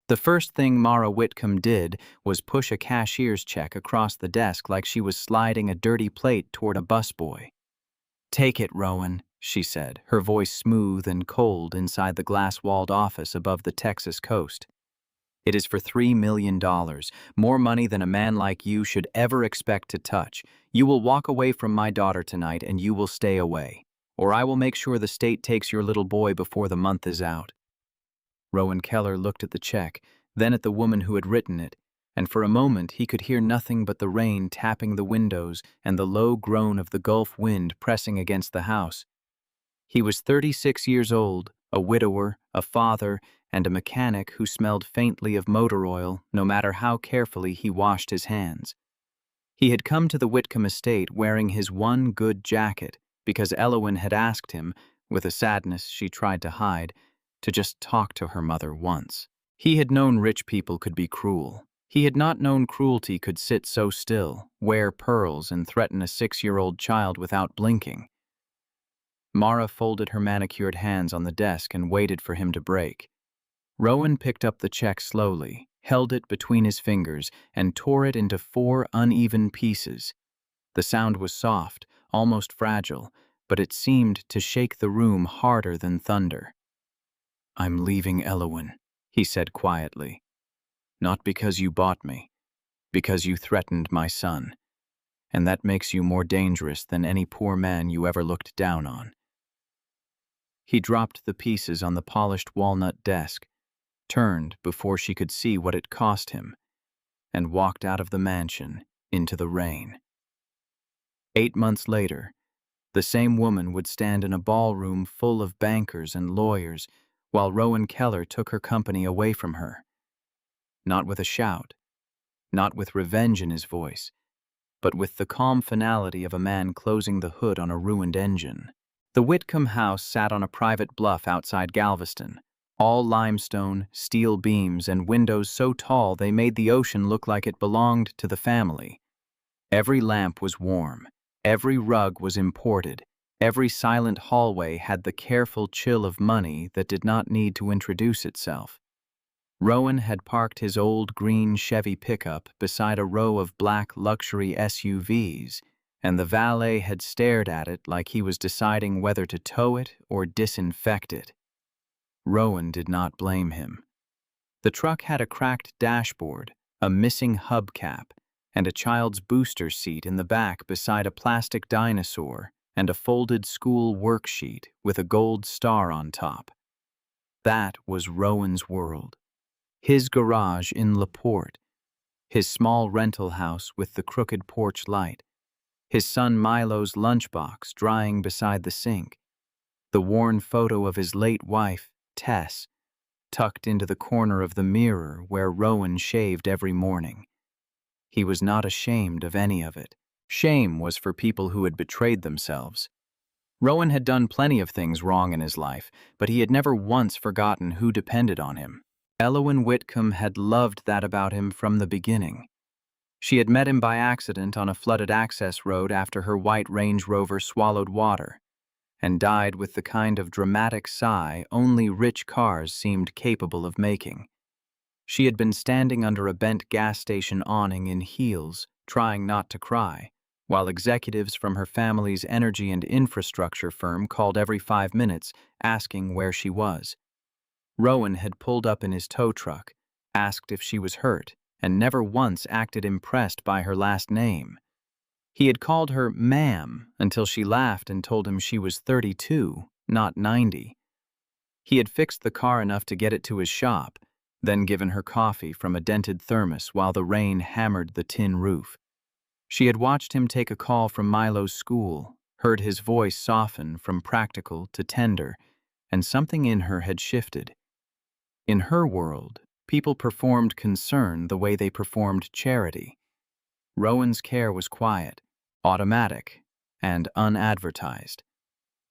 The first thing Mara Whitcomb did was push a cashier's check across the desk like she was sliding a dirty plate toward a busboy. "Take it, Rowan," she said, her voice smooth and cold inside the glass-walled office above the Texas coast. "It is for $3 million, more money than a man like you should ever expect to touch. You will walk away from my daughter tonight, and you will stay away, or I will make sure the state takes your little boy before the month is out." Rowan Keller looked at the check, then at the woman who had written it, and for a moment he could hear nothing but the rain tapping the windows and the low groan of the Gulf wind pressing against the house. He was 36 years old, a widower, a father, and a mechanic who smelled faintly of motor oil no matter how carefully he washed his hands. He had come to the Whitcomb estate wearing his one good jacket because Elowen had asked him, with a sadness she tried to hide, to just talk to her mother once. He had known rich people could be cruel. He had not known cruelty could sit so still, wear pearls, and threaten a 6-year-old child without blinking. Mara folded her manicured hands on the desk and waited for him to break. Rowan picked up the check slowly, held it between his fingers, and tore it into 4 uneven pieces. The sound was soft, almost fragile, but it seemed to shake the room harder than thunder. "I'm leaving Elowen," he said quietly. "Not because you bought me, because you threatened my son. And that makes you more dangerous than any poor man you ever looked down on." He dropped the pieces on the polished walnut desk, turned before she could see what it cost him, and walked out of the mansion into the rain. 8 months later, the same woman would stand in a ballroom full of bankers and lawyers while Rowan Keller took her company away from her. Not with a shout, not with revenge in his voice, but with the calm finality of a man closing the hood on a ruined engine. The Whitcomb house sat on a private bluff outside Galveston, all limestone, steel beams, and windows so tall they made the ocean look like it belonged to the family. Every lamp was warm, every rug was imported, every silent hallway had the careful chill of money that did not need to introduce itself. Rowan had parked his old green Chevy pickup beside a row of black luxury SUVs, and the valet had stared at it like he was deciding whether to tow it or disinfect it. Rowan did not blame him. The truck had a cracked dashboard, a missing hubcap, and a child's booster seat in the back beside a plastic dinosaur and a folded school worksheet with a gold star on top. That was Rowan's world. His garage in LaPorte, his small rental house with the crooked porch light, his son Milo's lunchbox drying beside the sink, the worn photo of his late wife, Tess, tucked into the corner of the mirror where Rowan shaved every morning. He was not ashamed of any of it. Shame was for people who had betrayed themselves. Rowan had done plenty of things wrong in his life, but he had never once forgotten who depended on him. Elowen Whitcomb had loved that about him from the beginning. She had met him by accident on a flooded access road after her white Range Rover swallowed water, and died with the kind of dramatic sigh only rich cars seemed capable of making. She had been standing under a bent gas station awning in heels, trying not to cry, while executives from her family's energy and infrastructure firm called every 5 minutes, asking where she was. Rowan had pulled up in his tow truck, asked if she was hurt, and never once acted impressed by her last name. He had called her ma'am until she laughed and told him she was 32, not 90. He had fixed the car enough to get it to his shop, then given her coffee from a dented thermos while the rain hammered the tin roof. She had watched him take a call from Milo's school, heard his voice soften from practical to tender, and something in her had shifted. In her world, people performed concern the way they performed charity. Rowan's care was quiet, automatic, and unadvertised.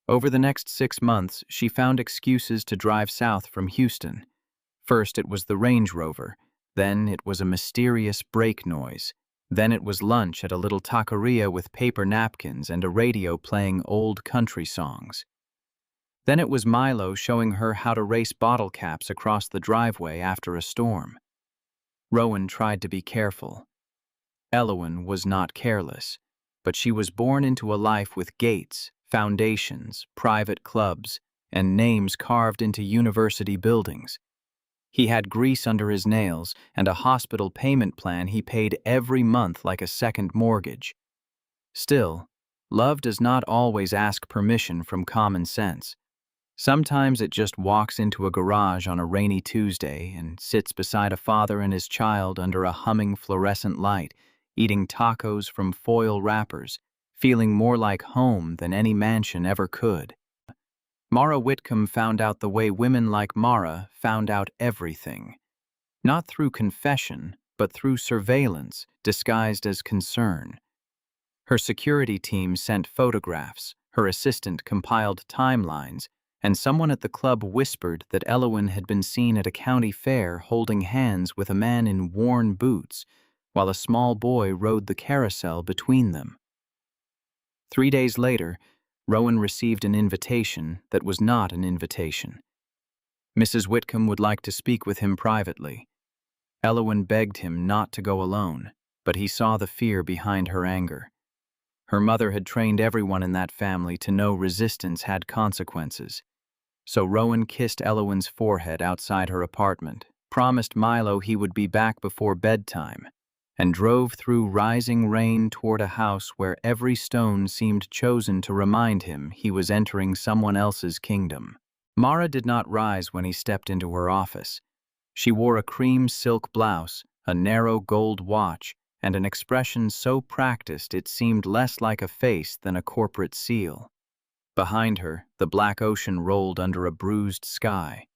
Over the next 6 months, she found excuses to drive south from Houston. First it was the Range Rover, then it was a mysterious brake noise, then it was lunch at a little taqueria with paper napkins and a radio playing old country songs. Then it was Milo showing her how to race bottle caps across the driveway after a storm. Rowan tried to be careful. Elowen was not careless, but she was born into a life with gates, foundations, private clubs, and names carved into university buildings. He had grease under his nails and a hospital payment plan he paid every month like a second mortgage. Still, love does not always ask permission from common sense. Sometimes it just walks into a garage on a rainy Tuesday and sits beside a father and his child under a humming fluorescent light, eating tacos from foil wrappers, feeling more like home than any mansion ever could. Mara Whitcomb found out the way women like Mara found out everything. Not through confession, but through surveillance disguised as concern. Her security team sent photographs, her assistant compiled timelines, and someone at the club whispered that Elowen had been seen at a county fair holding hands with a man in worn boots, while a small boy rode the carousel between them. 3 days later, Rowan received an invitation that was not an invitation. Mrs. Whitcomb would like to speak with him privately. Elowen begged him not to go alone, but he saw the fear behind her anger. Her mother had trained everyone in that family to know resistance had consequences. So Rowan kissed Elowen's forehead outside her apartment, promised Milo he would be back before bedtime, and drove through rising rain toward a house where every stone seemed chosen to remind him he was entering someone else's kingdom. Mara did not rise when he stepped into her office. She wore a cream silk blouse, a narrow gold watch, and an expression so practiced it seemed less like a face than a corporate seal. Behind her, the black ocean rolled under a bruised sky.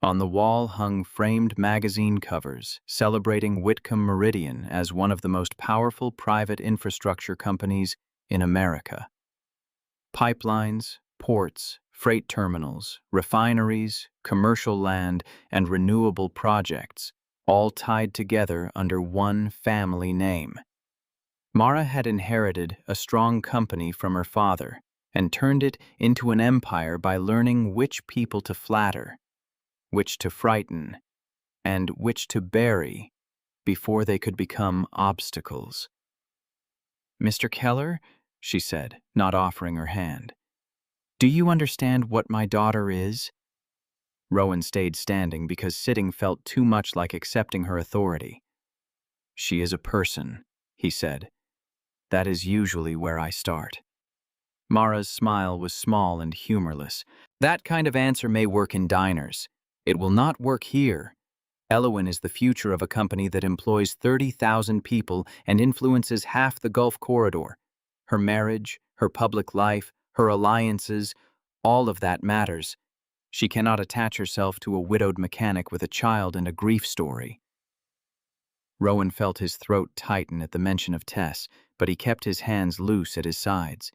On the wall hung framed magazine covers celebrating Whitcomb Meridian as one of the most powerful private infrastructure companies in America. Pipelines, ports, freight terminals, refineries, commercial land, and renewable projects, all tied together under one family name. Mara had inherited a strong company from her father and turned it into an empire by learning which people to flatter, which to frighten, and which to bury before they could become obstacles. "Mr. Keller," she said, not offering her hand, "do you understand what my daughter is?" Rowan stayed standing because sitting felt too much like accepting her authority. "She is a person," he said. "That is usually where I start." Mara's smile was small and humorless. "That kind of answer may work in diners. It will not work here. Elowen is the future of a company that employs 30,000 people and influences half the Gulf Corridor. Her marriage, her public life, her alliances, all of that matters. She cannot attach herself to a widowed mechanic with a child and a grief story." Rowan felt his throat tighten at the mention of Tess, but he kept his hands loose at his sides.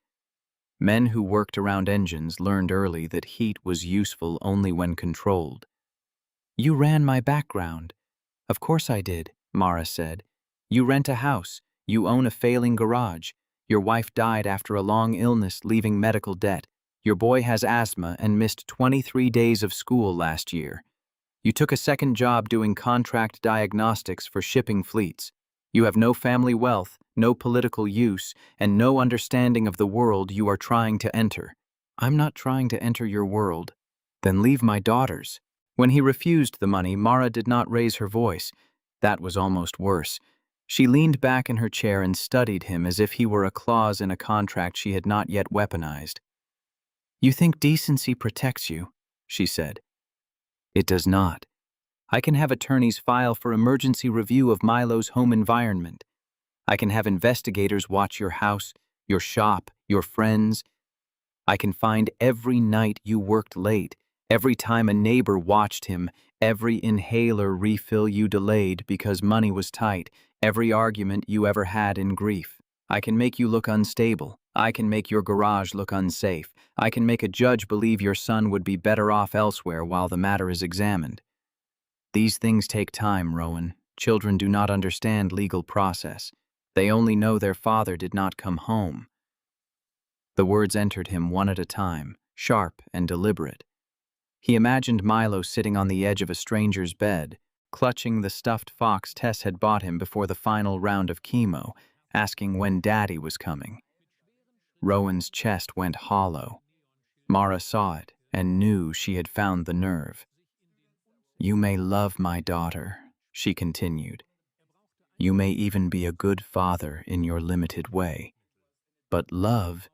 Men who worked around engines learned early that heat was useful only when controlled. "You ran my background." "Of course I did," Mara said. "You rent a house. You own a failing garage. Your wife died after a long illness, leaving medical debt. Your boy has asthma and missed 23 days of school last year. You took a second job doing contract diagnostics for shipping fleets. You have no family wealth, no political use, and no understanding of the world you are trying to enter." "I'm not trying to enter your world." "Then leave my daughters." When he refused the money, Mara did not raise her voice. That was almost worse. She leaned back in her chair and studied him as if he were a clause in a contract she had not yet weaponized. "You think decency protects you," she said. "It does not. I can have attorneys file for emergency review of Milo's home environment. I can have investigators watch your house, your shop, your friends. I can find every night you worked late, every time a neighbor watched him, every inhaler refill you delayed because money was tight, every argument you ever had in grief. I can make you look unstable. I can make your garage look unsafe. I can make a judge believe your son would be better off elsewhere while the matter is examined. These things take time, Rowan. Children do not understand legal process. They only know their father did not come home." The words entered him one at a time, sharp and deliberate. He imagined Milo sitting on the edge of a stranger's bed, clutching the stuffed fox Tess had bought him before the final round of chemo, asking when Daddy was coming. Rowan's chest went hollow. Mara saw it and knew she had found the nerve. "You may love my daughter," she continued. "You may even be a good father in your limited way. But love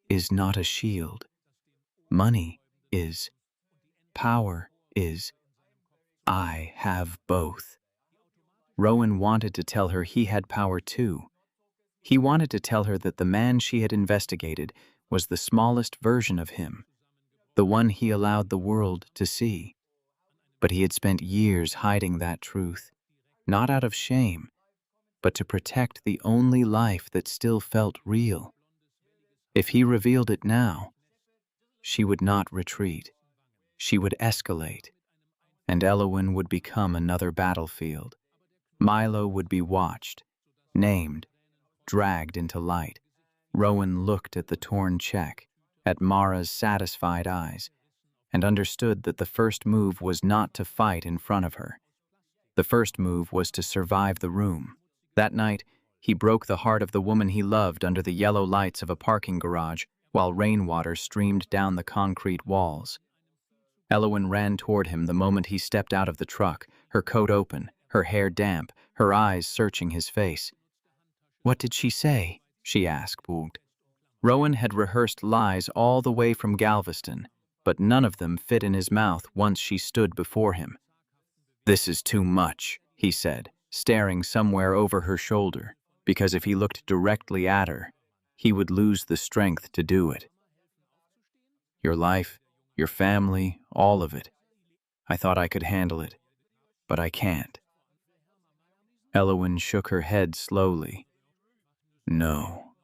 is not a shield. Money is. Power is. I have both." Rowan wanted to tell her he had power too. He wanted to tell her that the man she had investigated was the smallest version of him, the one he allowed the world to see. But he had spent years hiding that truth, not out of shame, but to protect the only life that still felt real. If he revealed it now, she would not retreat. She would escalate, and Elowin would become another battlefield. Milo would be watched, named, dragged into light. Rowan looked at the torn check, at Mara's satisfied eyes, and understood that the first move was not to fight in front of her. The first move was to survive the room. That night, he broke the heart of the woman he loved under the yellow lights of a parking garage while rainwater streamed down the concrete walls. Elowin ran toward him the moment he stepped out of the truck, her coat open, her hair damp, her eyes searching his face. "What did she say?" she asked. Rowan had rehearsed lies all the way from Galveston, but none of them fit in his mouth once she stood before him. "This is too much," he said, staring somewhere over her shoulder, because if he looked directly at her, he would lose the strength to do it. "Your life, your family, all of it. I thought I could handle it, but I can't." Elowin shook her head slowly. "No,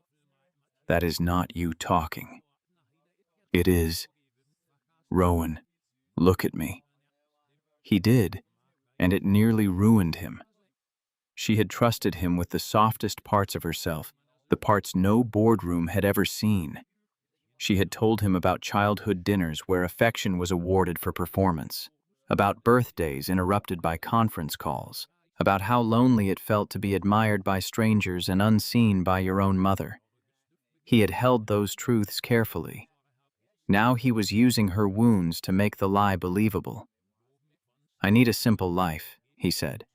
that is not you talking. It is. Rowan, look at me." He did, and it nearly ruined him. She had trusted him with the softest parts of herself, the parts no boardroom had ever seen. She had told him about childhood dinners where affection was awarded for performance, about birthdays interrupted by conference calls, about how lonely it felt to be admired by strangers and unseen by your own mother. He had held those truths carefully. Now he was using her wounds to make the lie believable. "I need a simple life," he said.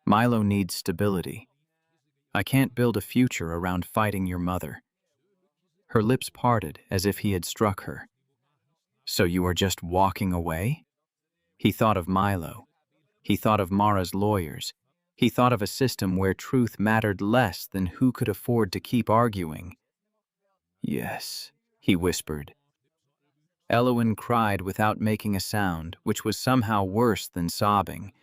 "Milo needs stability. I can't build a future around fighting your mother." Her lips parted as if he had struck her. "So you are just walking away?" He thought of Milo. He thought of Mara's lawyers. He thought of a system where truth mattered less than who could afford to keep arguing. "Yes," he whispered. Elowin cried without making a sound, which was somehow worse than sobbing.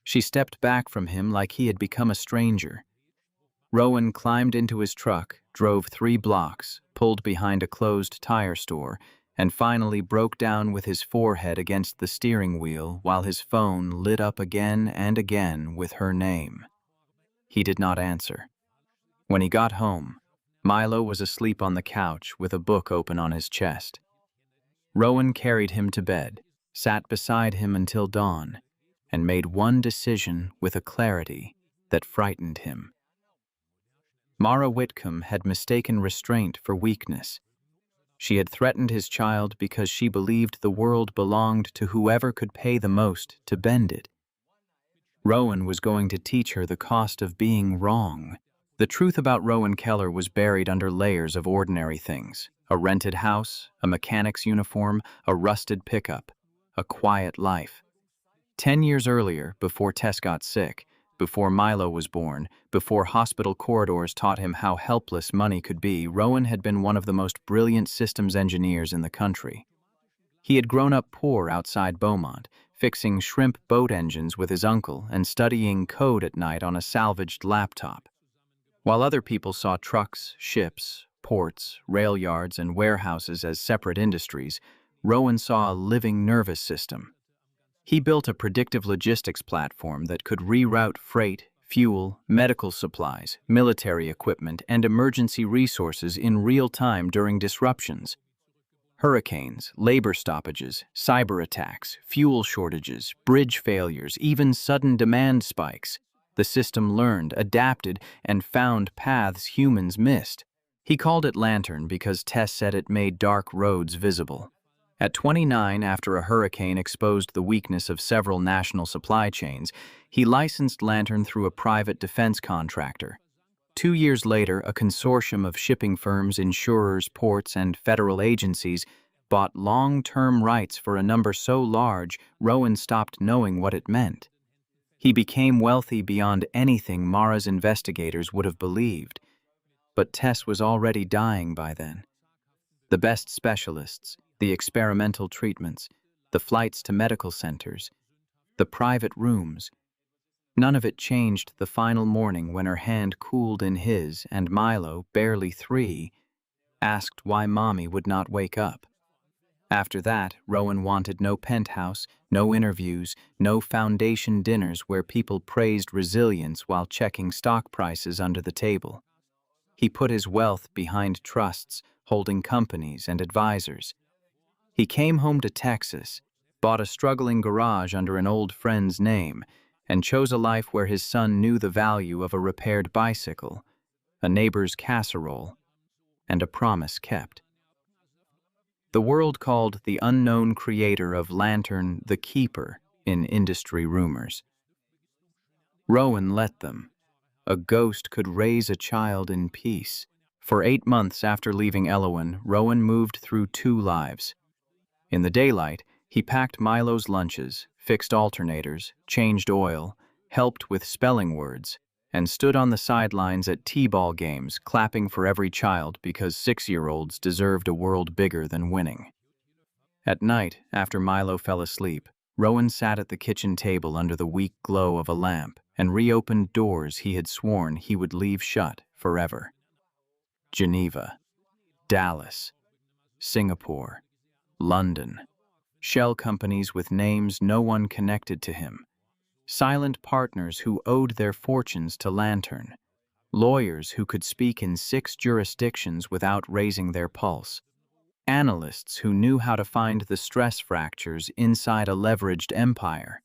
She stepped back from him like he had become a stranger. Rowan climbed into his truck, drove 3 blocks, pulled behind a closed tire store, and finally broke down with his forehead against the steering wheel while his phone lit up again and again with her name. He did not answer. When he got home, Milo was asleep on the couch with a book open on his chest. Rowan carried him to bed, sat beside him until dawn, and made one decision with a clarity that frightened him. Mara Whitcomb had mistaken restraint for weakness. She had threatened his child because she believed the world belonged to whoever could pay the most to bend it. Rowan was going to teach her the cost of being wrong. The truth about Rowan Keller was buried under layers of ordinary things: a rented house, a mechanic's uniform, a rusted pickup, a quiet life. 10 years earlier, before Tess got sick, before Milo was born, before hospital corridors taught him how helpless money could be, Rowan had been one of the most brilliant systems engineers in the country. He had grown up poor outside Beaumont, fixing shrimp boat engines with his uncle and studying code at night on a salvaged laptop. While other people saw trucks, ships, ports, rail yards, and warehouses as separate industries, Rowan saw a living nervous system. He built a predictive logistics platform that could reroute freight, fuel, medical supplies, military equipment, and emergency resources in real time during disruptions. Hurricanes, labor stoppages, cyber attacks, fuel shortages, bridge failures, even sudden demand spikes. The system learned, adapted, and found paths humans missed. He called it Lantern because Tess said it made dark roads visible. At 29, after a hurricane exposed the weakness of several national supply chains, he licensed Lantern through a private defense contractor. 2 years later, a consortium of shipping firms, insurers, ports, and federal agencies bought long-term rights for a number so large, Rowan stopped knowing what it meant. He became wealthy beyond anything Mara's investigators would have believed. But Tess was already dying by then. The best specialists, the experimental treatments, the flights to medical centers, the private rooms, none of it changed the final morning when her hand cooled in his and Milo, barely 3, asked why Mommy would not wake up. After that, Rowan wanted no penthouse, no interviews, no foundation dinners where people praised resilience while checking stock prices under the table. He put his wealth behind trusts, holding companies and advisors. He came home to Texas, bought a struggling garage under an old friend's name, and chose a life where his son knew the value of a repaired bicycle, a neighbor's casserole, and a promise kept. The world called the unknown creator of Lantern the Keeper in industry rumors. Rowan let them. A ghost could raise a child in peace. For 8 months after leaving Elowen, Rowan moved through 2 lives. In the daylight, he packed Milo's lunches, fixed alternators, changed oil, helped with spelling words, and stood on the sidelines at t-ball games, clapping for every child because 6-year-olds deserved a world bigger than winning. At night, after Milo fell asleep, Rowan sat at the kitchen table under the weak glow of a lamp and reopened doors he had sworn he would leave shut forever. Geneva, Dallas, Singapore, London. Shell companies with names no one connected to him. Silent partners who owed their fortunes to Lantern. Lawyers who could speak in 6 jurisdictions without raising their pulse. Analysts who knew how to find the stress fractures inside a leveraged empire.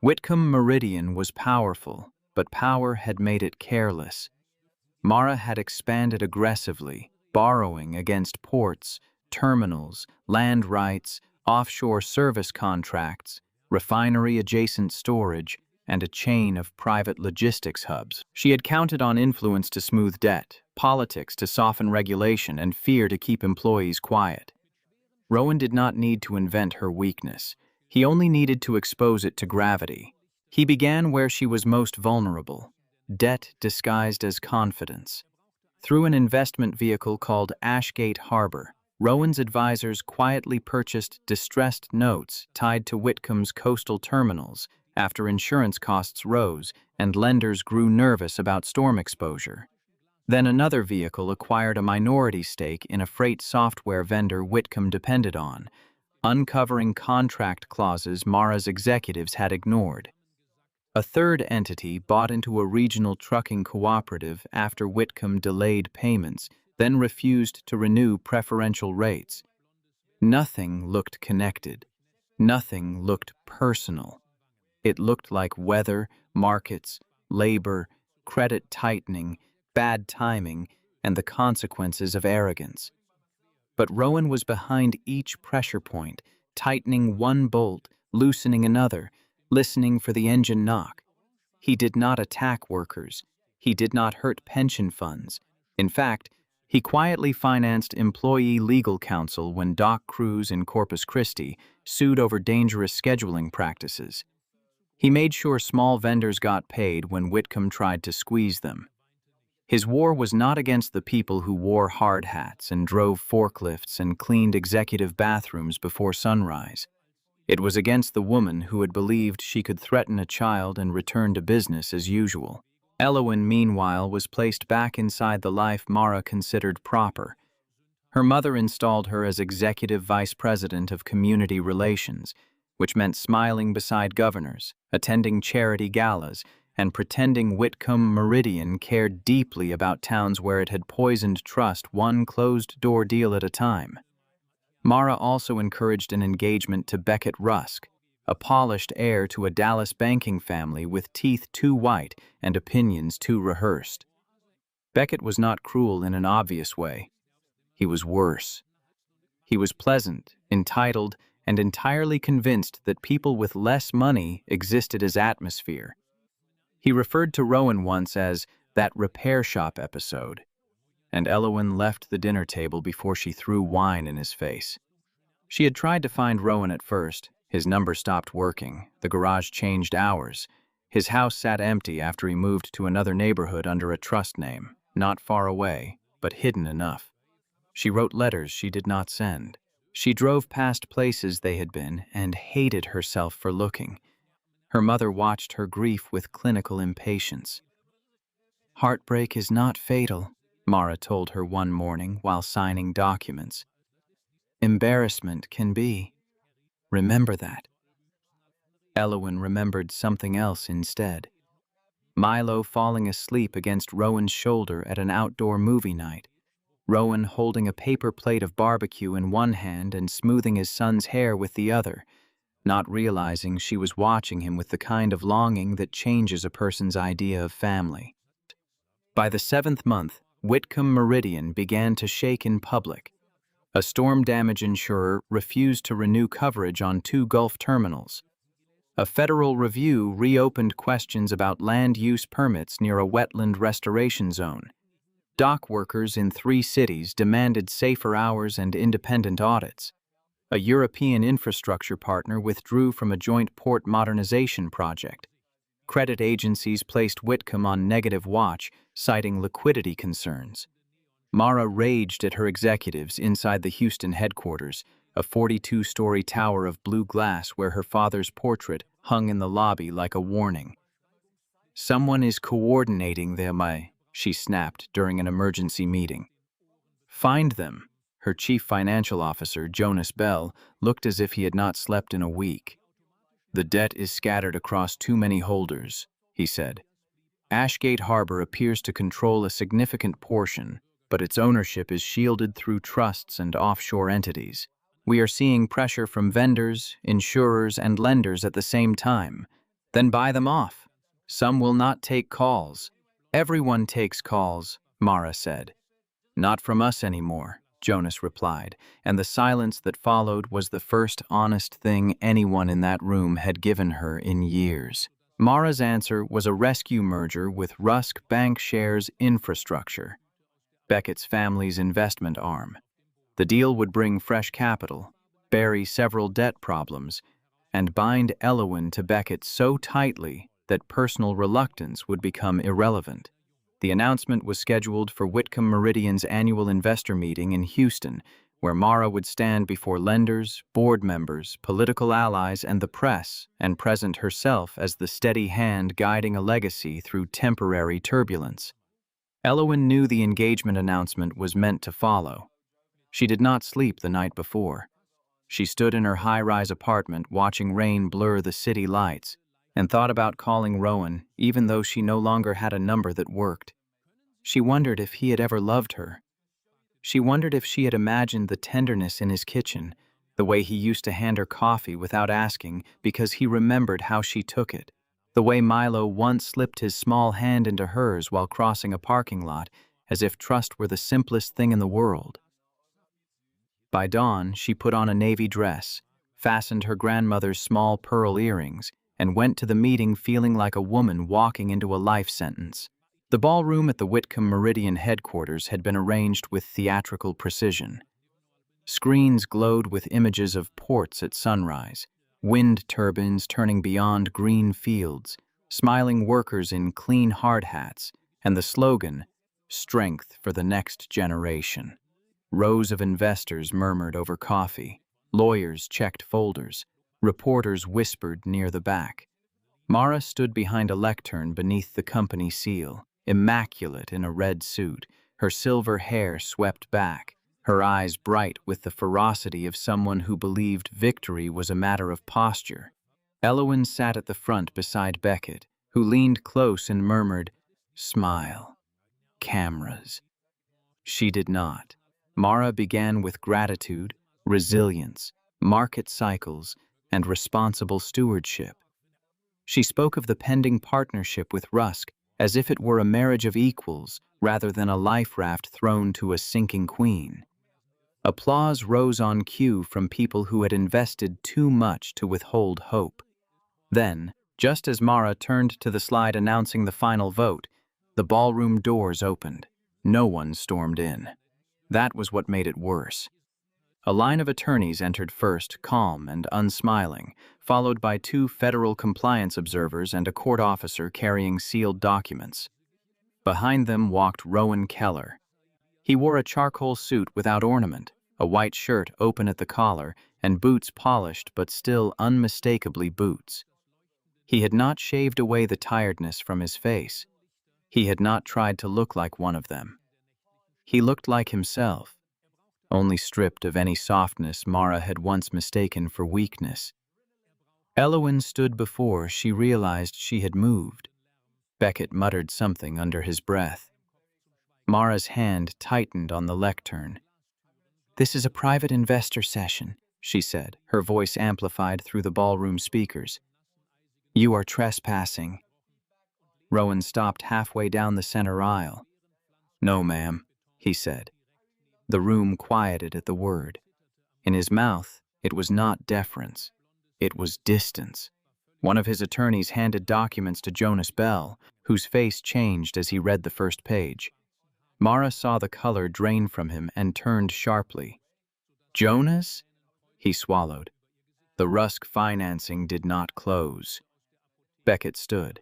Whitcomb Meridian was powerful, but power had made it careless. Mara had expanded aggressively, borrowing against ports, terminals, land rights, offshore service contracts, refinery-adjacent storage, and a chain of private logistics hubs. She had counted on influence to smooth debt, politics to soften regulation, and fear to keep employees quiet. Rowan did not need to invent her weakness. He only needed to expose it to gravity. He began where she was most vulnerable, debt disguised as confidence. Through an investment vehicle called Ashgate Harbor, Rowan's advisors quietly purchased distressed notes tied to Whitcomb's coastal terminals after insurance costs rose and lenders grew nervous about storm exposure. Then another vehicle acquired a minority stake in a freight software vendor Whitcomb depended on, uncovering contract clauses Mara's executives had ignored. A third entity bought into a regional trucking cooperative after Whitcomb delayed payments, then refused to renew preferential rates. Nothing looked connected. Nothing looked personal. It looked like weather, markets, labor, credit tightening, bad timing, and the consequences of arrogance. But Rowan was behind each pressure point, tightening one bolt, loosening another, listening for the engine knock. He did not attack workers. He did not hurt pension funds. In fact, he quietly financed employee legal counsel when dock crews in Corpus Christi sued over dangerous scheduling practices. He made sure small vendors got paid when Whitcomb tried to squeeze them. His war was not against the people who wore hard hats and drove forklifts and cleaned executive bathrooms before sunrise. It was against the woman who had believed she could threaten a child and return to business as usual. Elowen, meanwhile, was placed back inside the life Mara considered proper. Her mother installed her as Executive Vice President of Community Relations, which meant smiling beside governors, attending charity galas, and pretending Whitcomb Meridian cared deeply about towns where it had poisoned trust one closed-door deal at a time. Mara also encouraged an engagement to Beckett Rusk, a polished heir to a Dallas banking family with teeth too white and opinions too rehearsed. Beckett was not cruel in an obvious way. He was worse. He was pleasant, entitled, and entirely convinced that people with less money existed as atmosphere. He referred to Rowan once as that repair shop episode, and Elowen left the dinner table before she threw wine in his face. She had tried to find Rowan at first. His number stopped working. The garage changed hours. His house sat empty after he moved to another neighborhood under a trust name, not far away, but hidden enough. She wrote letters she did not send. She drove past places they had been and hated herself for looking. Her mother watched her grief with clinical impatience. "Heartbreak is not fatal," Mara told her one morning while signing documents. "Embarrassment can be. Remember that." Elowen remembered something else instead. Milo falling asleep against Rowan's shoulder at an outdoor movie night. Rowan holding a paper plate of barbecue in one hand and smoothing his son's hair with the other, not realizing she was watching him with the kind of longing that changes a person's idea of family. By the 7th month, Whitcomb Meridian began to shake in public. A storm damage insurer refused to renew coverage on 2 Gulf terminals. A federal review reopened questions about land use permits near a wetland restoration zone. Dock workers in 3 cities demanded safer hours and independent audits. A European infrastructure partner withdrew from a joint port modernization project. Credit agencies placed Whitcomb on negative watch, citing liquidity concerns. Mara raged at her executives inside the Houston headquarters, a 42-story tower of blue glass where her father's portrait hung in the lobby like a warning. "Someone is coordinating them," she snapped during an emergency meeting. "Find them." Her chief financial officer, Jonas Bell, looked as if he had not slept in a week. "The debt is scattered across too many holders," he said. "Ashgate Harbor appears to control a significant portion, but its ownership is shielded through trusts and offshore entities. We are seeing pressure from vendors, insurers, and lenders at the same time. Then buy them off. Some will not take calls." "Everyone takes calls," Mara said. "Not from us anymore," Jonas replied, and the silence that followed was the first honest thing anyone in that room had given her in years. Mara's answer was a rescue merger with Rusk Bank Shares Infrastructure, Beckett's family's investment arm. The deal would bring fresh capital, bury several debt problems, and bind Elowen to Beckett so tightly that personal reluctance would become irrelevant. The announcement was scheduled for Whitcomb Meridian's annual investor meeting in Houston, where Mara would stand before lenders, board members, political allies, and the press, and present herself as the steady hand guiding a legacy through temporary turbulence. Elowen knew the engagement announcement was meant to follow. She did not sleep the night before. She stood in her high-rise apartment watching rain blur the city lights, and thought about calling Rowan, even though she no longer had a number that worked. She wondered if he had ever loved her. She wondered if she had imagined the tenderness in his kitchen, the way he used to hand her coffee without asking because he remembered how she took it, the way Milo once slipped his small hand into hers while crossing a parking lot, as if trust were the simplest thing in the world. By dawn, she put on a navy dress, fastened her grandmother's small pearl earrings, and went to the meeting feeling like a woman walking into a life sentence. The ballroom at the Whitcomb Meridian headquarters had been arranged with theatrical precision. Screens glowed with images of ports at sunrise, wind turbines turning beyond green fields, smiling workers in clean hard hats, and the slogan, "Strength for the Next Generation." Rows of investors murmured over coffee, lawyers checked folders, reporters whispered near the back. Mara stood behind a lectern beneath the company seal, immaculate in a red suit, her silver hair swept back, her eyes bright with the ferocity of someone who believed victory was a matter of posture. Elowen sat at the front beside Beckett, who leaned close and murmured, "Smile. Cameras." She did not. Mara began with gratitude, resilience, market cycles, and responsible stewardship. She spoke of the pending partnership with Rusk as if it were a marriage of equals rather than a life raft thrown to a sinking queen. Applause rose on cue from people who had invested too much to withhold hope. Then, just as Mara turned to the slide announcing the final vote, the ballroom doors opened. No one stormed in. That was what made it worse. A line of attorneys entered first, calm and unsmiling, followed by two federal compliance observers and a court officer carrying sealed documents. Behind them walked Rowan Keller. He wore a charcoal suit without ornament, a white shirt open at the collar, and boots polished but still unmistakably boots. He had not shaved away the tiredness from his face. He had not tried to look like one of them. He looked like himself, only stripped of any softness Mara had once mistaken for weakness. Elowen stood before she realized she had moved. Beckett muttered something under his breath. Mara's hand tightened on the lectern. "This is a private investor session," she said, her voice amplified through the ballroom speakers. "You are trespassing." Rowan stopped halfway down the center aisle. "No, ma'am," he said. The room quieted at the word. In his mouth, it was not deference. It was distance. One of his attorneys handed documents to Jonas Bell, whose face changed as he read the first page. Mara saw the color drain from him and turned sharply. "Jonas?" He swallowed. The Rusk financing did not close. Beckett stood.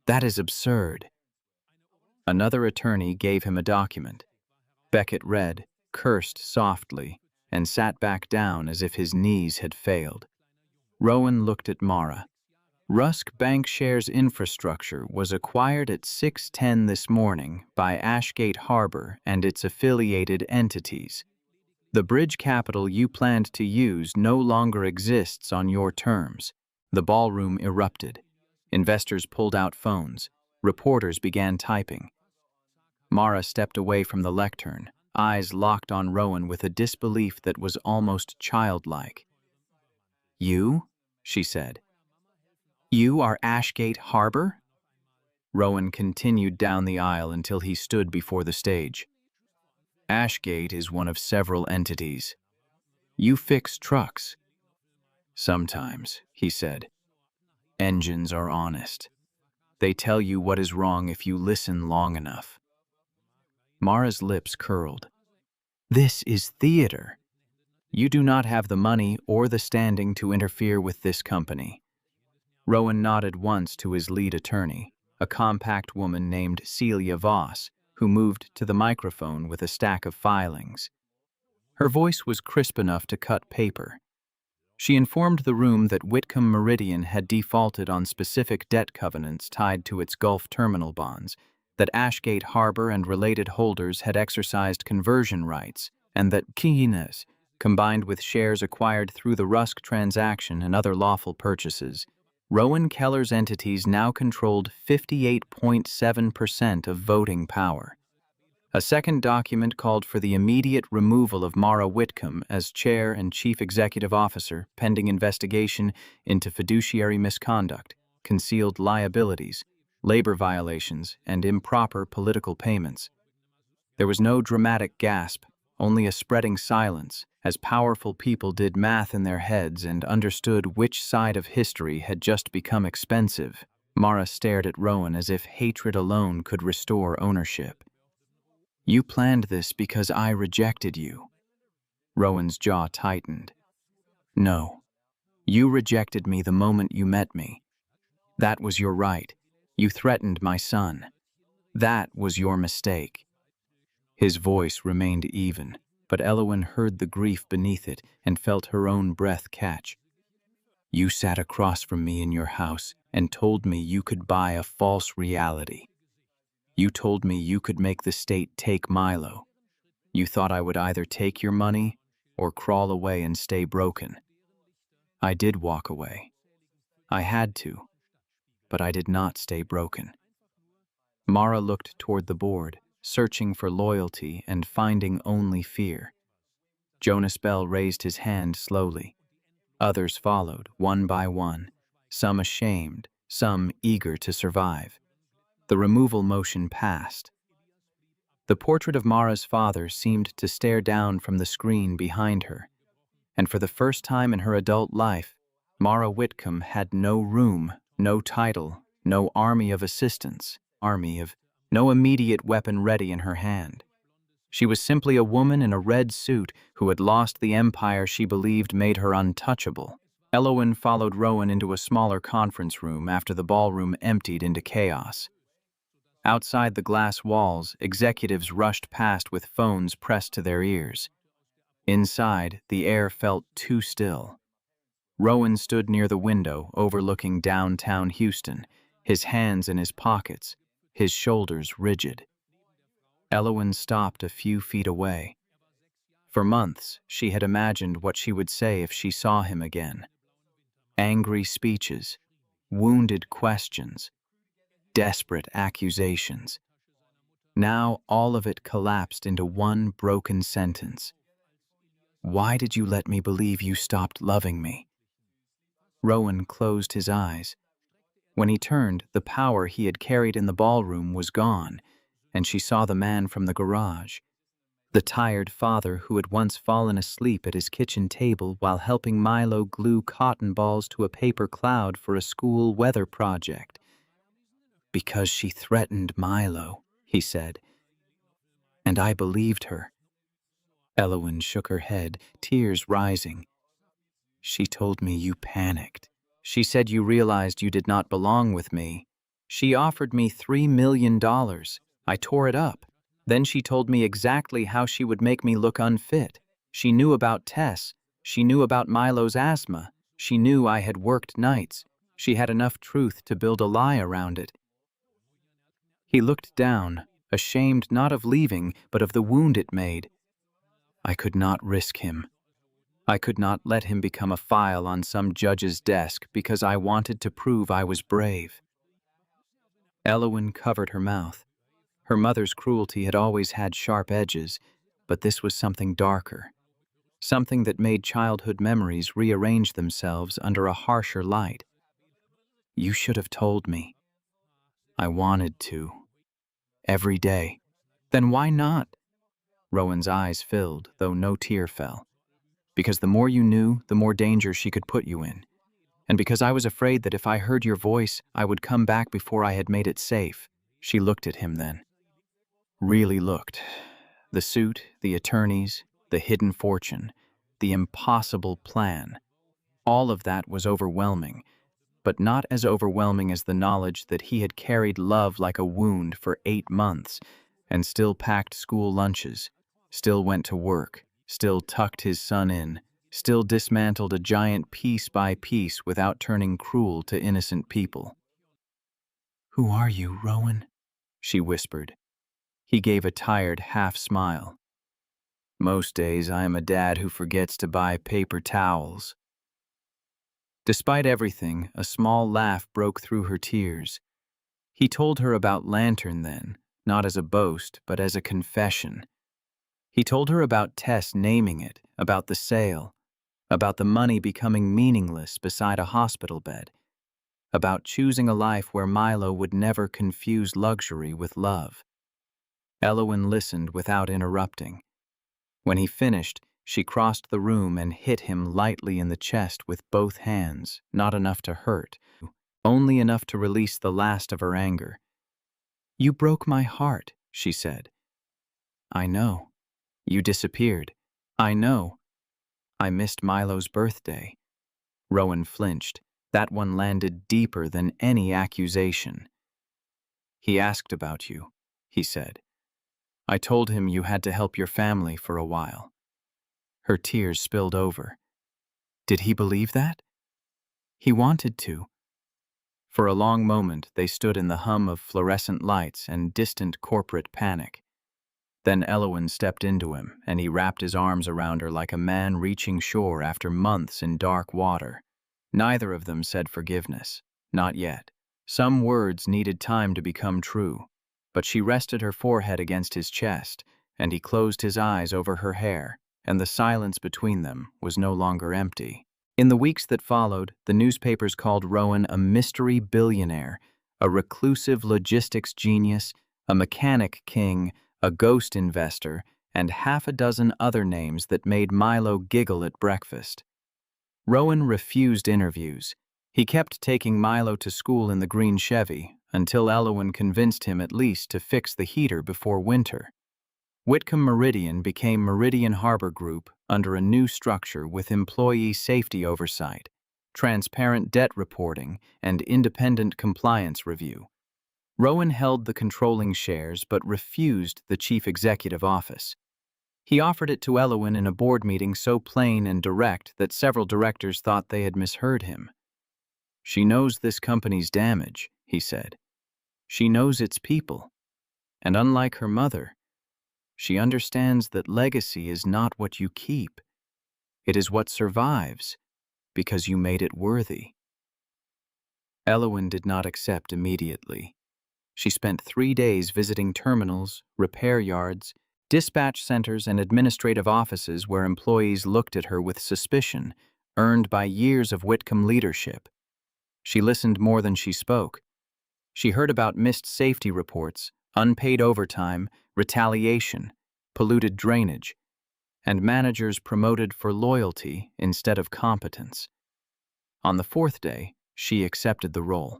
"That is absurd." Another attorney gave him a document. Beckett read, cursed softly, and sat back down as if his knees had failed. Rowan looked at Mara. Rusk Bank Shares Infrastructure was acquired at 6:10 this morning by Ashgate Harbor and its affiliated entities. The bridge capital you planned to use no longer exists on your terms. The ballroom erupted. Investors pulled out phones. Reporters began typing. Mara stepped away from the lectern, eyes locked on Rowan with a disbelief that was almost childlike. "You?" she said. "You are Ashgate Harbor?" Rowan continued down the aisle until he stood before the stage. "Ashgate is one of several entities. You fix trucks." "Sometimes," he said. "Engines are honest. They tell you what is wrong if you listen long enough." Mara's lips curled. "This is theater. You do not have the money or the standing to interfere with this company." Rowan nodded once to his lead attorney, a compact woman named Celia Voss, who moved to the microphone with a stack of filings. Her voice was crisp enough to cut paper. She informed the room that Whitcomb Meridian had defaulted on specific debt covenants tied to its Gulf terminal bonds, that Ashgate Harbor and related holders had exercised conversion rights, and that Keenes, combined with shares acquired through the Rusk transaction and other lawful purchases, Rowan Keller's entities now controlled 58.7% of voting power. A second document called for the immediate removal of Mara Whitcomb as chair and chief executive officer pending investigation into fiduciary misconduct, concealed liabilities, labor violations, and improper political payments. There was no dramatic gasp, only a spreading silence, as powerful people did math in their heads and understood which side of history had just become expensive. Mara stared at Rowan as if hatred alone could restore ownership. "You planned this because I rejected you." Rowan's jaw tightened. "No. You rejected me the moment you met me. That was your right. You threatened my son. That was your mistake." His voice remained even, but Elowen heard the grief beneath it and felt her own breath catch. "You sat across from me in your house and told me you could buy a false reality. You told me you could make the state take Milo. You thought I would either take your money or crawl away and stay broken. I did walk away. I had to, but I did not stay broken." Mara looked toward the board, searching for loyalty and finding only fear. Jonas Bell raised his hand slowly. Others followed, one by one, some ashamed, some eager to survive. The removal motion passed. The portrait of Mara's father seemed to stare down from the screen behind her, and for the first time in her adult life, Mara Whitcomb had no room, no title, no army of assistants, no immediate weapon ready in her hand. She was simply a woman in a red suit who had lost the empire she believed made her untouchable. Elowen followed Rowan into a smaller conference room after the ballroom emptied into chaos. Outside the glass walls, executives rushed past with phones pressed to their ears. Inside, the air felt too still. Rowan stood near the window overlooking downtown Houston, his hands in his pockets, his shoulders rigid. Elowen stopped a few feet away. For months, she had imagined what she would say if she saw him again. Angry speeches, wounded questions, desperate accusations. Now all of it collapsed into one broken sentence. "Why did you let me believe you stopped loving me?" Rowan closed his eyes. When he turned, the power he had carried in the ballroom was gone, and she saw the man from the garage. The tired father who had once fallen asleep at his kitchen table while helping Milo glue cotton balls to a paper cloud for a school weather project. "Because she threatened Milo," he said, "and I believed her." Elowen shook her head, tears rising. "She told me you panicked. She said you realized you did not belong with me. She offered me $3 million. I tore it up. Then she told me exactly how she would make me look unfit. She knew about Tess. She knew about Milo's asthma. She knew I had worked nights. She had enough truth to build a lie around it." He looked down, ashamed not of leaving, but of the wound it made. "I could not risk him. I could not let him become a file on some judge's desk because I wanted to prove I was brave." Elowen covered her mouth. Her mother's cruelty had always had sharp edges, but this was something darker, something that made childhood memories rearrange themselves under a harsher light. "You should have told me." "I wanted to. Every day." "Then why not?" Rowan's eyes filled, though no tear fell. "Because the more you knew, the more danger she could put you in. And because I was afraid that if I heard your voice, I would come back before I had made it safe." She looked at him then. Really looked. The suit, the attorneys, the hidden fortune, the impossible plan. All of that was overwhelming, but not as overwhelming as the knowledge that he had carried love like a wound for 8 months and still packed school lunches, still went to work, still tucked his son in, still dismantled a giant piece by piece without turning cruel to innocent people. "Who are you, Rowan?" she whispered. He gave a tired half-smile. "Most days I am a dad who forgets to buy paper towels." Despite everything, a small laugh broke through her tears. He told her about Lantern then, not as a boast, but as a confession. He told her about Tess naming it, about the sale, about the money becoming meaningless beside a hospital bed, about choosing a life where Milo would never confuse luxury with love. Elowen listened without interrupting. When he finished, she crossed the room and hit him lightly in the chest with both hands, not enough to hurt, only enough to release the last of her anger. "You broke my heart," she said. "I know. You disappeared. I know. I missed Milo's birthday." Rowan flinched. That one landed deeper than any accusation. "He asked about you," he said. "I told him you had to help your family for a while." Her tears spilled over. Did he believe that? He wanted to. For a long moment, they stood in the hum of fluorescent lights and distant corporate panic. Then Elowen stepped into him, and he wrapped his arms around her like a man reaching shore after months in dark water. Neither of them said forgiveness. Not yet. Some words needed time to become true. But she rested her forehead against his chest, and he closed his eyes over her hair, and the silence between them was no longer empty. In the weeks that followed, the newspapers called Rowan a mystery billionaire, a reclusive logistics genius, a mechanic king, a ghost investor, and half a dozen other names that made Milo giggle at breakfast. Rowan refused interviews. He kept taking Milo to school in the green Chevy until Elowen convinced him at least to fix the heater before winter. Whitcomb Meridian became Meridian Harbor Group under a new structure with employee safety oversight, transparent debt reporting, and independent compliance review. Rowan held the controlling shares but refused the chief executive office. He offered it to Elowen in a board meeting so plain and direct that several directors thought they had misheard him. "She knows this company's damage," he said. "She knows its people. And unlike her mother, she understands that legacy is not what you keep. It is what survives, because you made it worthy." Elowen did not accept immediately. She spent 3 days visiting terminals, repair yards, dispatch centers, and administrative offices where employees looked at her with suspicion, earned by years of Whitcomb leadership. She listened more than she spoke. She heard about missed safety reports, unpaid overtime, retaliation, polluted drainage, and managers promoted for loyalty instead of competence. On the 4th day, she accepted the role,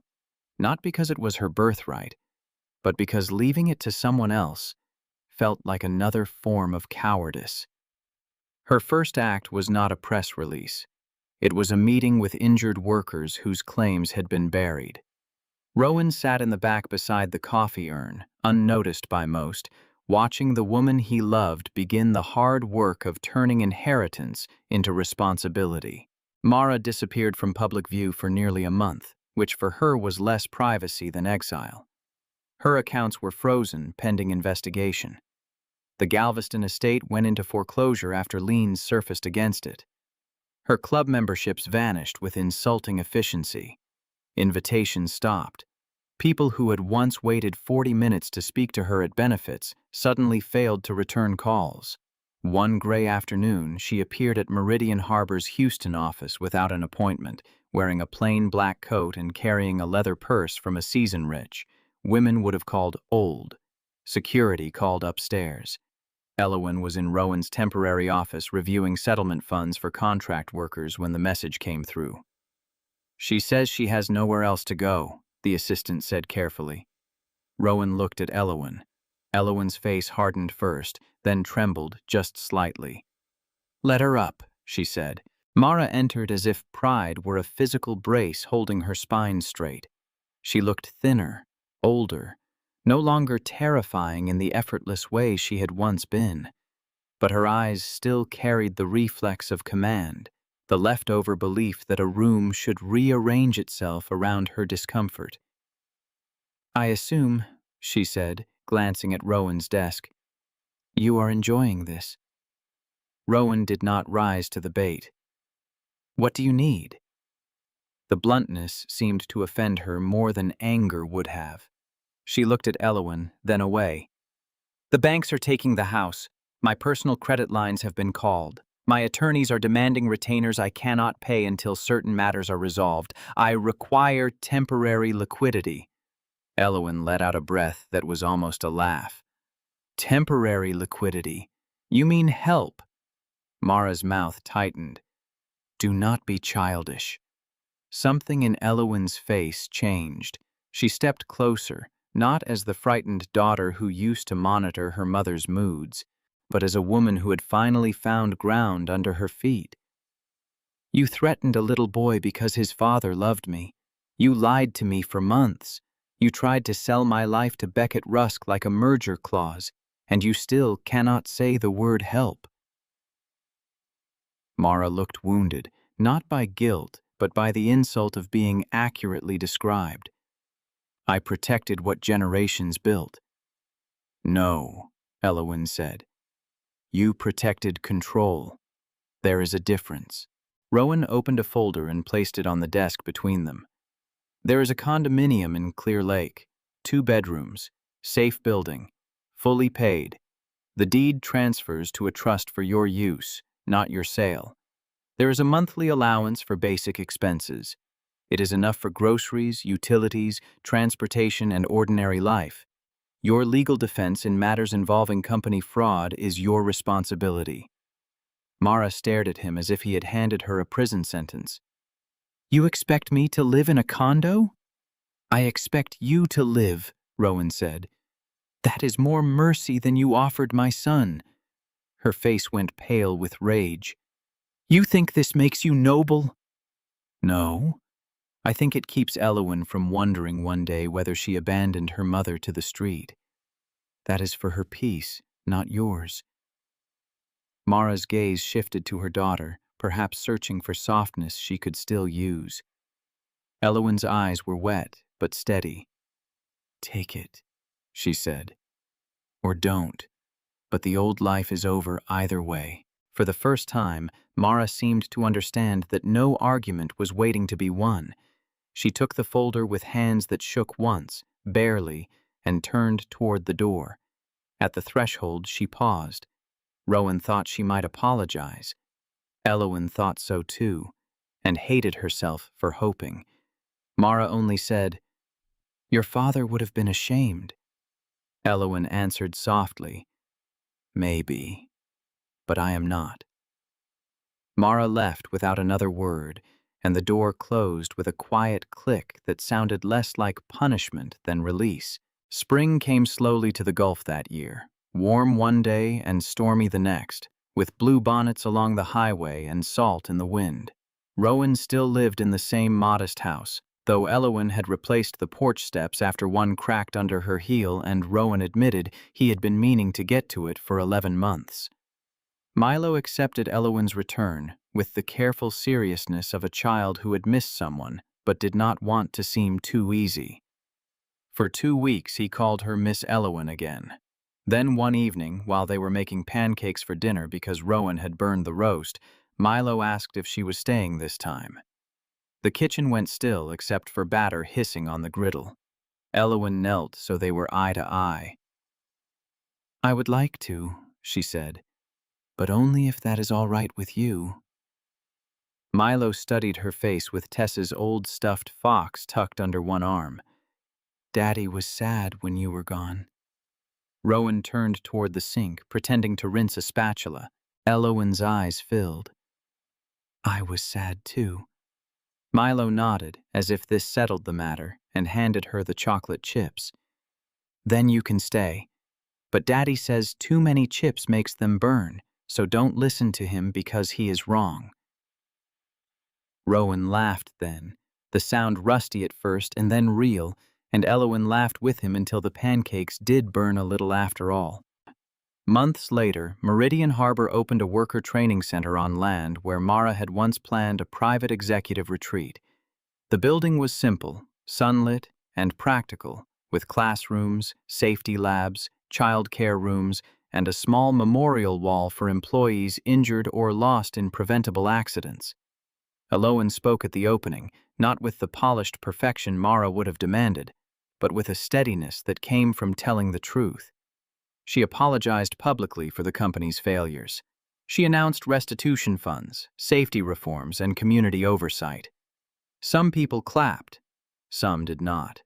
not because it was her birthright, but because leaving it to someone else felt like another form of cowardice. Her first act was not a press release. It was a meeting with injured workers whose claims had been buried. Rowan sat in the back beside the coffee urn, unnoticed by most, watching the woman he loved begin the hard work of turning inheritance into responsibility. Mara disappeared from public view for nearly a month, which for her was less privacy than exile. Her accounts were frozen pending investigation. The Galveston estate went into foreclosure after liens surfaced against it. Her club memberships vanished with insulting efficiency. Invitations stopped. People who had once waited 40 minutes to speak to her at benefits suddenly failed to return calls. One gray afternoon, she appeared at Meridian Harbor's Houston office without an appointment, wearing a plain black coat and carrying a leather purse from a season rich. Women would have called old. Security called upstairs. Elowen was in Rowan's temporary office reviewing settlement funds for contract workers when the message came through. "She says she has nowhere else to go," the assistant said carefully. Rowan looked at Elowen. Elowen's face hardened first, then trembled just slightly. "Let her up," she said. Mara entered as if pride were a physical brace holding her spine straight. She looked thinner, older, no longer terrifying in the effortless way she had once been. But her eyes still carried the reflex of command, the leftover belief that a room should rearrange itself around her discomfort. "I assume," she said, glancing at Rowan's desk, "you are enjoying this." Rowan did not rise to the bait. "What do you need?" The bluntness seemed to offend her more than anger would have. She looked at Elowen, then away. "The banks are taking the house. My personal credit lines have been called. My attorneys are demanding retainers I cannot pay until certain matters are resolved. I require temporary liquidity." Elowen let out a breath that was almost a laugh. "Temporary liquidity? You mean help?" Mara's mouth tightened. "Do not be childish." Something in Elowen's face changed. She stepped closer, not as the frightened daughter who used to monitor her mother's moods, but as a woman who had finally found ground under her feet. "You threatened a little boy because his father loved me. You lied to me for months. You tried to sell my life to Beckett Rusk like a merger clause, and you still cannot say the word help." Mara looked wounded, not by guilt, but by the insult of being accurately described. "I protected what generations built." "No," Elowen said. "You protected control. There is a difference." Rowan opened a folder and placed it on the desk between them. "There is a condominium in Clear Lake, 2 bedrooms, safe building, fully paid. The deed transfers to a trust for your use, not your sale. There is a monthly allowance for basic expenses. It is enough for groceries, utilities, transportation, and ordinary life. Your legal defense in matters involving company fraud is your responsibility." Mara stared at him as if he had handed her a prison sentence. "You expect me to live in a condo?" "I expect you to live," Rowan said. "That is more mercy than you offered my son." Her face went pale with rage. "You think this makes you noble?" "No. I think it keeps Elowen from wondering one day whether she abandoned her mother to the street. That is for her peace, not yours." Mara's gaze shifted to her daughter, perhaps searching for softness she could still use. Elowen's eyes were wet, but steady. "Take it," she said. "Or don't. But the old life is over either way." For the first time, Mara seemed to understand that no argument was waiting to be won. She took the folder with hands that shook once, barely, and turned toward the door. At the threshold, she paused. Rowan thought she might apologize. Elowen thought so too, and hated herself for hoping. Mara only said, "Your father would have been ashamed." Elowen answered softly, "Maybe, but I am not." Mara left without another word, and the door closed with a quiet click that sounded less like punishment than release. Spring came slowly to the Gulf that year, warm one day and stormy the next, with blue bonnets along the highway and salt in the wind. Rowan still lived in the same modest house, though Elowen had replaced the porch steps after one cracked under her heel, and Rowan admitted he had been meaning to get to it for 11 months. Milo accepted Elowen's return with the careful seriousness of a child who had missed someone but did not want to seem too easy. For 2 weeks he called her Miss Elowen again. Then one evening, while they were making pancakes for dinner because Rowan had burned the roast, Milo asked if she was staying this time. The kitchen went still except for batter hissing on the griddle. Elowen knelt so they were eye to eye. "I would like to," she said, "but only if that is all right with you." Milo studied her face with Tessa's old stuffed fox tucked under one arm. "Daddy was sad when you were gone." Rowan turned toward the sink, pretending to rinse a spatula. Elowen's eyes filled. "I was sad too." Milo nodded, as if this settled the matter, and handed her the chocolate chips. "Then you can stay. But Daddy says too many chips makes them burn, so don't listen to him because he is wrong." Rowan laughed then, the sound rusty at first and then real, and Elowen laughed with him until the pancakes did burn a little after all. Months later, Meridian Harbor opened a worker training center on land where Mara had once planned a private executive retreat. The building was simple, sunlit, and practical, with classrooms, safety labs, child care rooms, and a small memorial wall for employees injured or lost in preventable accidents. Elowen spoke at the opening, not with the polished perfection Mara would have demanded, but with a steadiness that came from telling the truth. She apologized publicly for the company's failures. She announced restitution funds, safety reforms, and community oversight. Some people clapped. Some did not.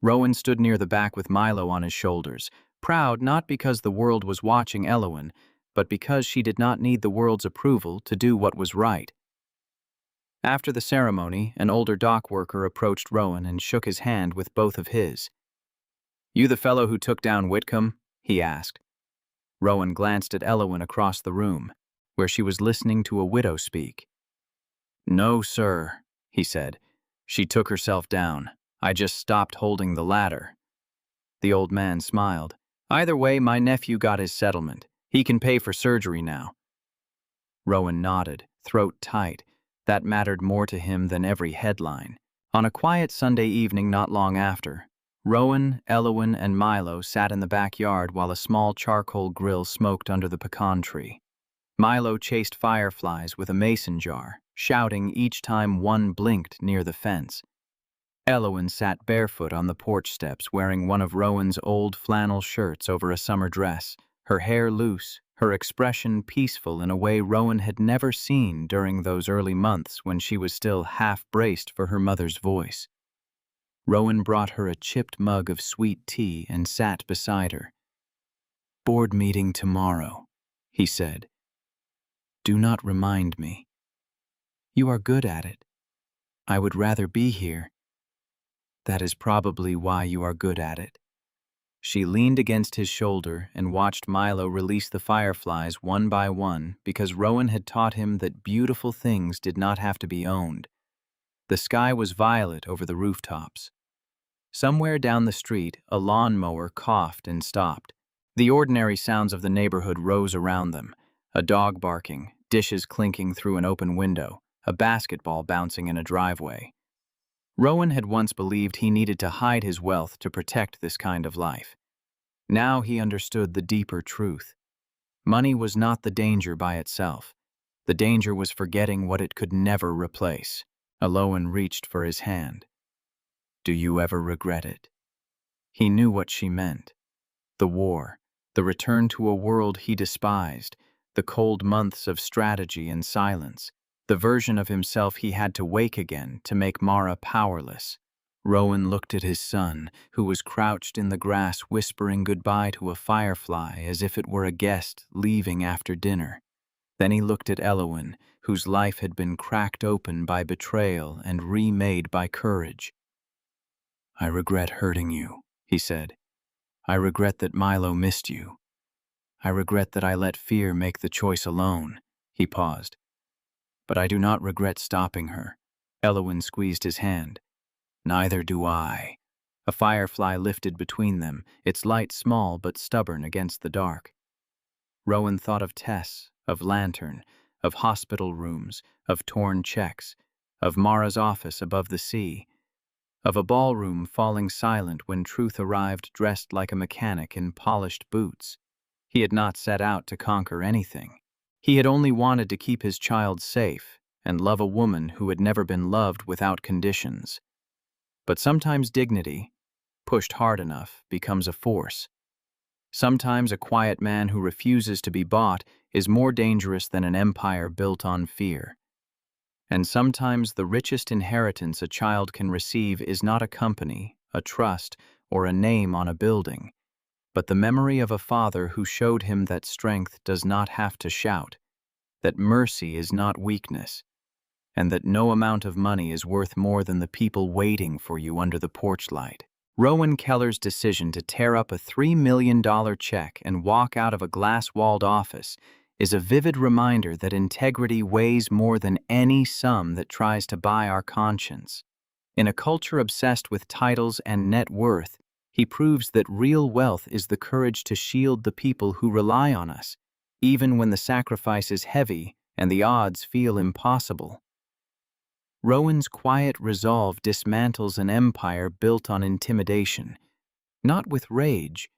Rowan stood near the back with Milo on his shoulders, proud not because the world was watching Elowen, but because she did not need the world's approval to do what was right. After the ceremony, an older dock worker approached Rowan and shook his hand with both of his. "You the fellow who took down Whitcomb?" he asked. Rowan glanced at Elowen across the room, where she was listening to a widow speak. "No, sir," he said. "She took herself down. I just stopped holding the ladder." The old man smiled. "Either way, my nephew got his settlement. He can pay for surgery now." Rowan nodded, throat tight. That mattered more to him than every headline. On a quiet Sunday evening not long after, Rowan, Elowen, and Milo sat in the backyard while a small charcoal grill smoked under the pecan tree. Milo chased fireflies with a mason jar, shouting each time one blinked near the fence. Elowen sat barefoot on the porch steps wearing one of Rowan's old flannel shirts over a summer dress, her hair loose, her expression peaceful in a way Rowan had never seen during those early months when she was still half-braced for her mother's voice. Rowan brought her a chipped mug of sweet tea and sat beside her. "Board meeting tomorrow," he said. "Do not remind me. You are good at it. I would rather be here." "That is probably why you are good at it." She leaned against his shoulder and watched Milo release the fireflies one by one because Rowan had taught him that beautiful things did not have to be owned. The sky was violet over the rooftops. Somewhere down the street, a lawnmower coughed and stopped. The ordinary sounds of the neighborhood rose around them: a dog barking, dishes clinking through an open window, a basketball bouncing in a driveway. Rowan had once believed he needed to hide his wealth to protect this kind of life. Now he understood the deeper truth. Money was not the danger by itself. The danger was forgetting what it could never replace. Aloan reached for his hand. "Do you ever regret it?" He knew what she meant. The war, the return to a world he despised, the cold months of strategy and silence, the version of himself he had to wake again to make Mara powerless. Rowan looked at his son, who was crouched in the grass whispering goodbye to a firefly as if it were a guest leaving after dinner. Then he looked at Elowen, whose life had been cracked open by betrayal and remade by courage. "I regret hurting you," he said. "I regret that Milo missed you. I regret that I let fear make the choice alone." He paused. "But I do not regret stopping her." Elowen squeezed his hand. "Neither do I." A firefly lifted between them, its light small but stubborn against the dark. Rowan thought of Tess, of Lantern, of hospital rooms, of torn checks, of Mara's office above the sea, of a ballroom falling silent when Truth arrived dressed like a mechanic in polished boots. He had not set out to conquer anything. He had only wanted to keep his child safe and love a woman who had never been loved without conditions. But sometimes dignity, pushed hard enough, becomes a force. Sometimes a quiet man who refuses to be bought is more dangerous than an empire built on fear. And sometimes the richest inheritance a child can receive is not a company, a trust, or a name on a building, but the memory of a father who showed him that strength does not have to shout, that mercy is not weakness, and that no amount of money is worth more than the people waiting for you under the porch light. Rowan Keller's decision to tear up a $3 million check and walk out of a glass-walled office is a vivid reminder that integrity weighs more than any sum that tries to buy our conscience. In a culture obsessed with titles and net worth, he proves that real wealth is the courage to shield the people who rely on us, even when the sacrifice is heavy and the odds feel impossible. Rowan's quiet resolve dismantles an empire built on intimidation, not with rage,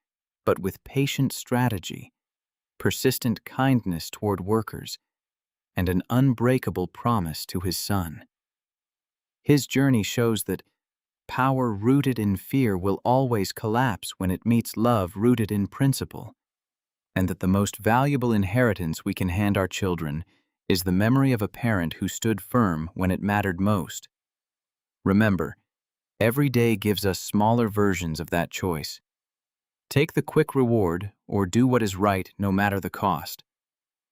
but with patient strategy, persistent kindness toward workers, and an unbreakable promise to his son. His journey shows that power rooted in fear will always collapse when it meets love rooted in principle, and that the most valuable inheritance we can hand our children is the memory of a parent who stood firm when it mattered most. Remember, every day gives us smaller versions of that choice. Take the quick reward or do what is right no matter the cost.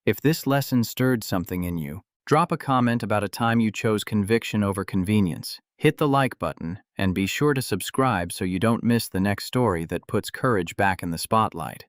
If this lesson stirred something in you, drop a comment about a time you chose conviction over convenience. Hit the like button and be sure to subscribe so you don't miss the next story that puts courage back in the spotlight.